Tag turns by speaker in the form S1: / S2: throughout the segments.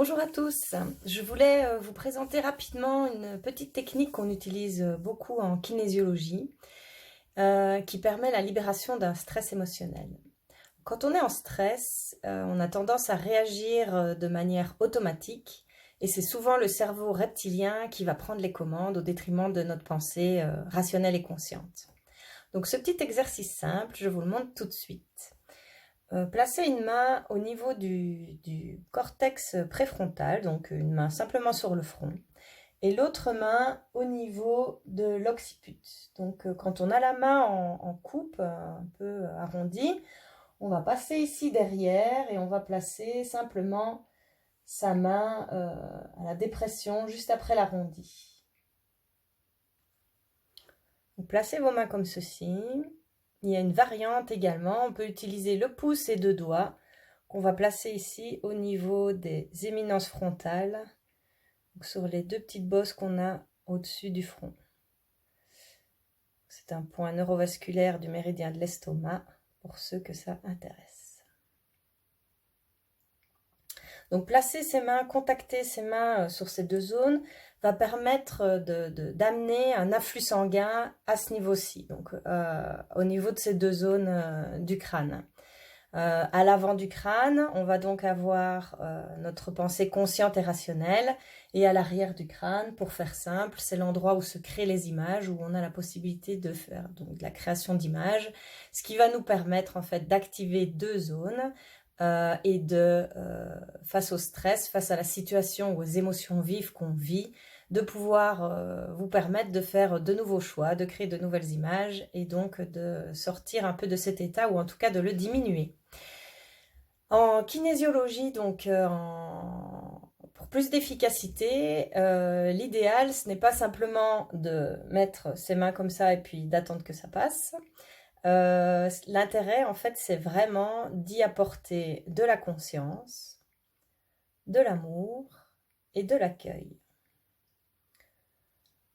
S1: Bonjour à tous, je voulais vous présenter rapidement une petite technique qu'on utilise beaucoup en kinésiologie qui permet la libération d'un stress émotionnel. Quand on est en stress, on a tendance à réagir de manière automatique et c'est souvent le cerveau reptilien qui va prendre les commandes au détriment de notre pensée rationnelle et consciente. Donc ce petit exercice simple, je vous le montre tout de suite. Placez une main au niveau du cortex préfrontal, donc une main simplement sur le front, et l'autre main au niveau de l'occiput. Donc quand on a la main en coupe, un peu arrondie, on va passer ici derrière et on va placer simplement sa main à la dépression juste après l'arrondi. Vous placez vos mains comme ceci. Il y a une variante également, on peut utiliser le pouce et deux doigts qu'on va placer ici au niveau des éminences frontales, donc sur les deux petites bosses qu'on a au-dessus du front. C'est un point neurovasculaire du méridien de l'estomac pour ceux que ça intéresse. Donc placer ses mains, contacter ses mains sur ces deux zones va permettre d'amener un afflux sanguin à ce niveau-ci, donc au niveau de ces deux zones du crâne. À l'avant du crâne, on va donc avoir notre pensée consciente et rationnelle, et à l'arrière du crâne, pour faire simple, c'est l'endroit où se créent les images, où on a la possibilité de faire donc de la création d'images, ce qui va nous permettre en fait d'activer deux zones et face au stress, face à la situation, aux émotions vives qu'on vit, de pouvoir vous permettre de faire de nouveaux choix, de créer de nouvelles images et donc de sortir un peu de cet état ou en tout cas de le diminuer. En kinésiologie, donc pour plus d'efficacité, l'idéal ce n'est pas simplement de mettre ses mains comme ça et puis d'attendre que ça passe. L'intérêt en fait c'est vraiment d'y apporter de la conscience, de l'amour et de l'accueil.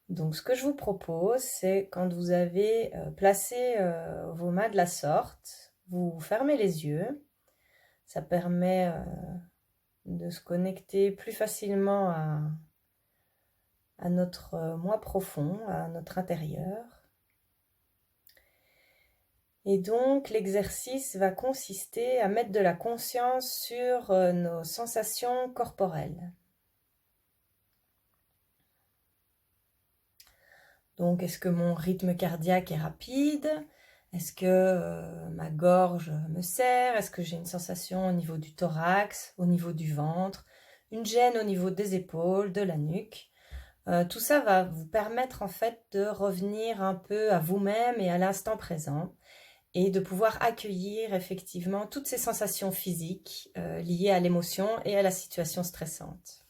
S1: Donc ce que je vous propose, c'est quand vous avez placé vos mains de la sorte, vous fermez les yeux. Ça permet de se connecter plus facilement à notre moi profond, à notre intérieur. Et donc l'exercice va consister à mettre de la conscience sur nos sensations corporelles. Donc, est-ce que mon rythme cardiaque est rapide? Est-ce que ma gorge me serre? Est-ce que j'ai une sensation au niveau du thorax, au niveau du ventre? Une gêne au niveau des épaules, de la nuque? Tout ça va vous permettre en fait de revenir un peu à vous-même et à l'instant présent et de pouvoir accueillir effectivement toutes ces sensations physiques liées à l'émotion et à la situation stressante.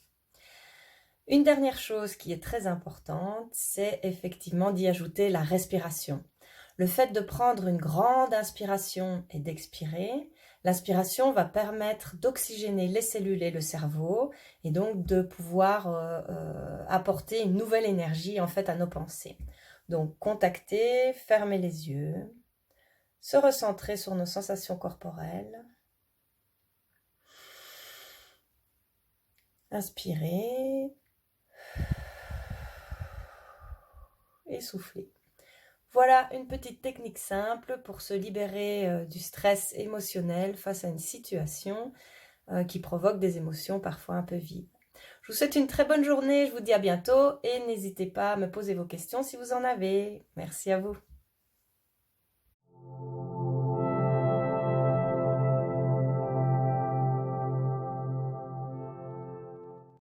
S1: Une dernière chose qui est très importante, c'est effectivement d'y ajouter la respiration. Le fait de prendre une grande inspiration et d'expirer, l'inspiration va permettre d'oxygéner les cellules et le cerveau et donc de pouvoir apporter une nouvelle énergie en fait à nos pensées. Donc contacter, fermer les yeux, se recentrer sur nos sensations corporelles, inspirer et souffler. Voilà une petite technique simple pour se libérer du stress émotionnel face à une situation qui provoque des émotions parfois un peu vives. Je vous souhaite une très bonne journée, je vous dis à bientôt et n'hésitez pas à me poser vos questions si vous en avez. Merci à vous.